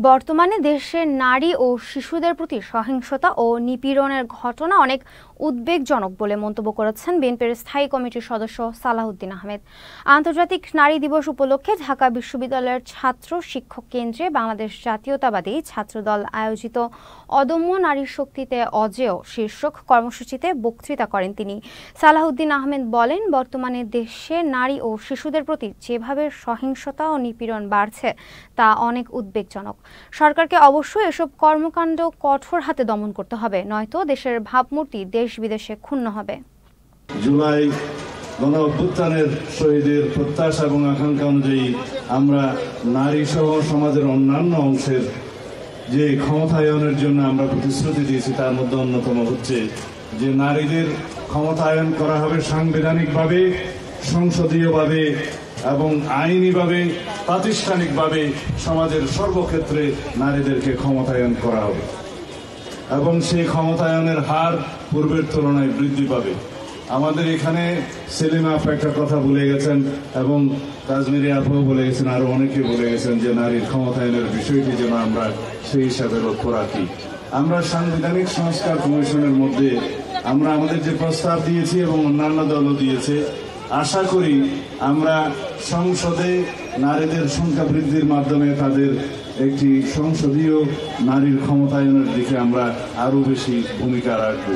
বর্তমানে দেশের নারী ও শিশুদের প্রতি সহিংসতা ও নিপীড়নের ঘটনা অনেক উদ্বেগজনক বলে মন্তব্য করেছেন বিএনপির স্থায়ী কমিটির সদস্য সালাহউদ্দিন আহমেদ। আন্তর্জাতিক নারী দিবস উপলক্ষে ঢাকা বিশ্ববিদ্যালয়ের ছাত্র শিক্ষক কেন্দ্রে বাংলাদেশ জাতীয়তাবাদী ছাত্রদল আয়োজিত অদম্য নারী শক্তিতে অজেয় শীর্ষক কর্মসূচিতে বক্তৃতা করেন তিনি। সালাহউদ্দিন আহমেদ বলেন, বর্তমানে দেশে নারী ও শিশুদের প্রতি যেভাবে সহিংসতা ও নিপীড়ন বাড়ছে তা অনেক উদ্বেগজনক। সরকারকে অবশ্যই এসব কর্মকাণ্ড কঠোর হাতে দমন করতে হবে, নয়তো দেশের ভাবমূর্তি দেশ বিদেশে ক্ষুণ্ণ হবে। জুলাই গণ অভ্যুত্থানের শহীদের প্রত্যাশা এবং আকাঙ্ক্ষা অনুযায়ী আমরা নারী সহ সমাজের অন্যান্য অংশের যে ক্ষমতায়নের জন্য আমরা প্রতিশ্রুতি দিয়েছি তার মধ্যে অন্যতম হচ্ছে যে নারীদের ক্ষমতায়ন করা হবে সাংবিধানিকভাবে, সংসদীয়ভাবে এবং আইনিভাবে, প্রাতিষ্ঠানিকভাবে সমাজের সর্বক্ষেত্রে নারীদেরকে ক্ষমতায়ন করা হবে এবং সেই ক্ষমতায়নের হার পূর্বের তুলনায় বৃদ্ধি পাবে। আমাদের এখানে সেলিমা আপা একটা কথা বলে গেছেন এবং কাশ্মীরি আপাও বলে গেছেন, আরো অনেকে বলে গেছেন যে নারীর ক্ষমতায়নের বিষয়টি যেন আমরা সেই হিসাবে লক্ষ্য রাখি। আমরা সাংবিধানিক সংস্কার কমিশনের মধ্যে আমরা আমাদের যে প্রস্তাব দিয়েছি এবং অন্যান্য দলও দিয়েছে, আশা করি আমরা সংসদে নারীদের সংখ্যা বৃদ্ধির মাধ্যমে তাদের একটি সংসদীয় নারীর ক্ষমতায়নের দিকে আমরা আরো বেশি ভূমিকা রাখব।